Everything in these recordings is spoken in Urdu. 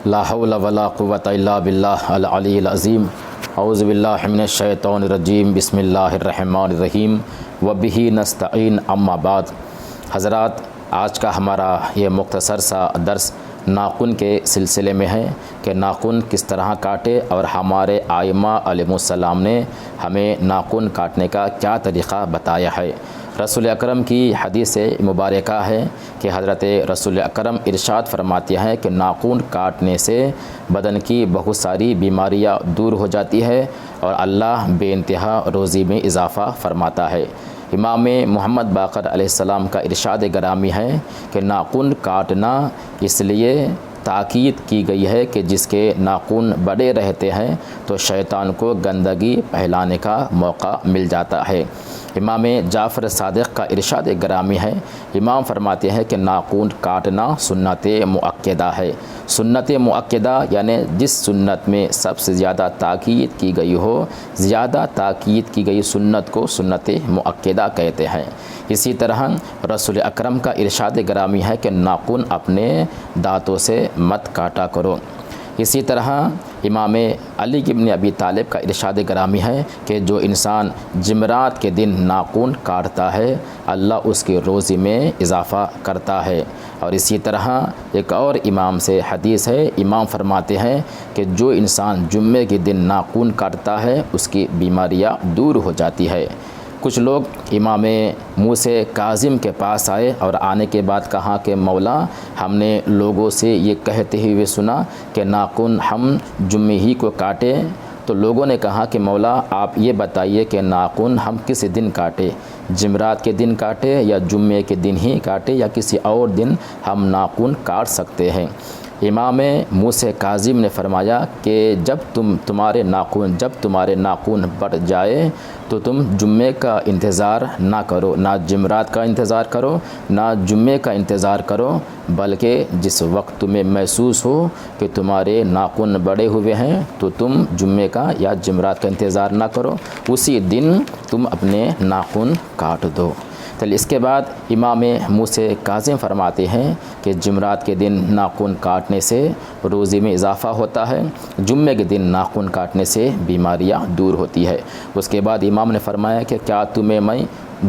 لا حول ولا قوۃ الا باللہ العلی العظیم۔ اعوذ باللہ من الشیطان الرجیم، بسم اللہ الرحمن الرحیم، وبہ نستعین، اما بعد۔ حضرات، آج کا ہمارا یہ مختصر سا درس ناخن کے سلسلے میں ہے کہ ناخن کس طرح کاٹے، اور ہمارے ائمہ علیہم السلام نے ہمیں ناخن کاٹنے کا کیا طریقہ بتایا ہے۔ رسول اکرم کی حدیث مبارکہ ہے کہ حضرت رسول اکرم ارشاد فرماتے ہیں کہ ناخن کاٹنے سے بدن کی بہت ساری بیماریاں دور ہو جاتی ہے اور اللہ بے انتہا روزی میں اضافہ فرماتا ہے۔ امام محمد باقر علیہ السلام کا ارشاد گرامی ہے کہ ناخن کاٹنا اس لیے تاکید کی گئی ہے کہ جس کے ناخن بڑے رہتے ہیں تو شیطان کو گندگی پھیلانے کا موقع مل جاتا ہے۔ امام جعفر صادق کا ارشاد گرامی ہے، امام فرماتے ہیں کہ ناخن کاٹنا سنت مؤکدہ ہے۔ سنت مؤکدہ یعنی جس سنت میں سب سے زیادہ تاکید کی گئی ہو، زیادہ تاکید کی گئی سنت کو سنت مؤکدہ کہتے ہیں۔ اسی طرح رسول اکرم کا ارشاد گرامی ہے کہ ناخن اپنے دانتوں سے مت کاٹا کرو۔ اسی طرح امام علی ابن ابی طالب کا ارشاد گرامی ہے کہ جو انسان جمعرات کے دن ناخن کاٹتا ہے اللہ اس کی روزی میں اضافہ کرتا ہے۔ اور اسی طرح ایک اور امام سے حدیث ہے، امام فرماتے ہیں کہ جو انسان جمعے کے دن ناخن کاٹتا ہے اس کی بیماریاں دور ہو جاتی ہے۔ کچھ لوگ امام موسیٰ کاظم کے پاس آئے اور آنے کے بعد کہا کہ مولا، ہم نے لوگوں سے یہ کہتے ہوئے سنا کہ ناخن ہم جمعے ہی کو کاٹیں، تو لوگوں نے کہا کہ مولا آپ یہ بتائیے کہ ناخن ہم کس دن کاٹے، جمعرات کے دن کاٹے یا جمعے کے دن ہی کاٹے یا کسی اور دن ہم ناخن کاٹ سکتے ہیں۔ امام موسیٰ کاظم نے فرمایا کہ جب تمہارے ناخن بڑھ جائے تو تم جمعے کا انتظار نہ کرو، نہ جمعرات کا انتظار کرو، نہ جمعے کا انتظار کرو، بلکہ جس وقت تمہیں محسوس ہو کہ تمہارے ناخن بڑے ہوئے ہیں تو تم جمعے کا یا جمعرات کا انتظار نہ کرو، اسی دن تم اپنے ناخن کاٹ دو۔ تو اس کے بعد امام موسیٰ کاظم فرماتے ہیں کہ جمعرات کے دن ناخن کاٹنے سے روزی میں اضافہ ہوتا ہے، جمعے کے دن ناخن کاٹنے سے بیماریاں دور ہوتی ہے۔ اس کے بعد امام نے فرمایا کہ کیا تمہیں میں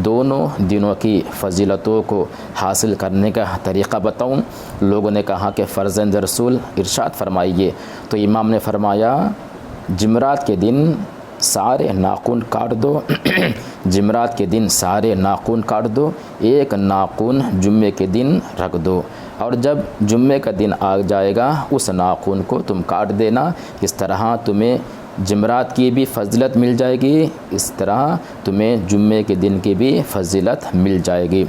دونوں دنوں کی فضیلتوں کو حاصل کرنے کا طریقہ بتاؤں؟ لوگوں نے کہا کہ فرزند رسول ارشاد فرمائیے۔ تو امام نے فرمایا جمعرات کے دن سارے ناخن کاٹ دو، جمعرات کے دن سارے ناخن کاٹ دو، ایک ناخن جمعے کے دن رکھ دو، اور جب جمعے کا دن آ جائے گا اس ناخن کو تم کاٹ دینا۔ اس طرح تمہیں جمعرات کی بھی فضیلت مل جائے گی، اس طرح تمہیں جمعے کے دن کی بھی فضیلت مل جائے گی۔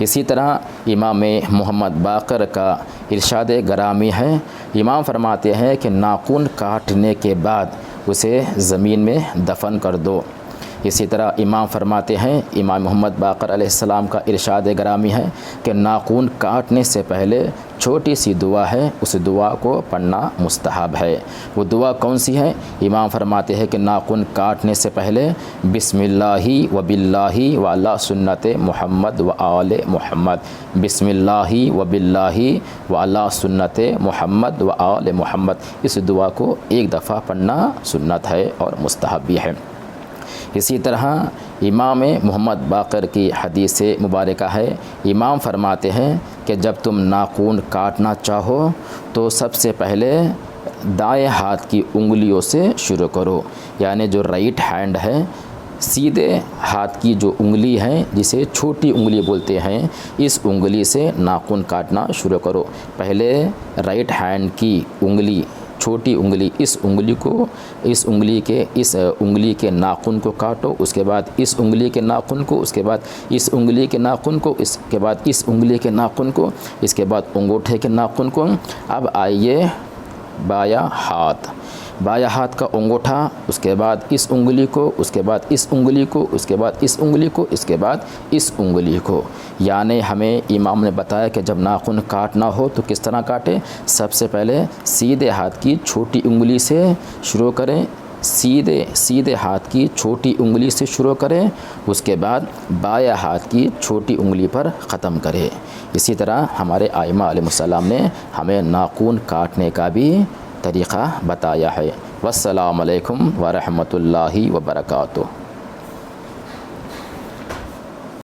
اسی طرح امام محمد باقر کا ارشاد گرامی ہے، امام فرماتے ہیں کہ ناخن کاٹنے کے بعد اسے زمین میں دفن کر دو۔ اسی طرح امام فرماتے ہیں، امام محمد باقر علیہ السلام کا ارشاد گرامی ہے کہ ناخن کاٹنے سے پہلے چھوٹی سی دعا ہے، اس دعا کو پڑھنا مستحب ہے۔ وہ دعا کون سی ہے؟ امام فرماتے ہیں کہ ناخن کاٹنے سے پہلے بسم اللہ و باللہ و علی سنت محمد و آل محمد، بسم اللہ و باللہ و علی سنت محمد و آل محمد، اس دعا کو ایک دفعہ پڑھنا سنت ہے اور مستحب بھی ہے۔ اسی طرح امام محمد باقر کی حدیث مبارکہ ہے، امام فرماتے ہیں کہ جب تم ناخن کاٹنا چاہو تو سب سے پہلے دائیں ہاتھ کی انگلیوں سے شروع کرو، یعنی جو رائٹ ہینڈ ہے، سیدھے ہاتھ کی جو انگلی ہے جسے چھوٹی انگلی بولتے ہیں، اس انگلی سے ناخن کاٹنا شروع کرو۔ پہلے رائٹ ہینڈ کی انگلی، چھوٹی انگلی، اس انگلی کے ناخن کو کاٹو، اس کے بعد اس انگلی کے ناخن کو، اس کے بعد اس انگلی کے ناخن کو، اس کے بعد اس انگلی کے ناخن کو، اس کے بعد انگوٹھے کے ناخن کو۔ اب آئیے بایاں ہاتھ کا انگوٹھا، اس کے بعد اس انگلی کو، اس کے بعد اس انگلی کو، اس کے بعد اس انگلی کو، اس کے بعد اس انگلی کو۔ یعنی ہمیں امام نے بتایا کہ جب ناخن کاٹنا ہو تو کس طرح کاٹیں۔ سب سے پہلے سیدھے ہاتھ کی چھوٹی انگلی سے شروع کریں، سیدھے ہاتھ کی چھوٹی انگلی سے شروع کریں، اس کے بعد بایاں ہاتھ کی چھوٹی انگلی پر ختم کرے۔ اسی طرح ہمارے ائمہ علیہ السلام نے ہمیں ناخن کاٹنے کا بھی طریقہ بتایا ہے۔ والسلام علیکم ورحمۃ اللہ وبرکاتہ۔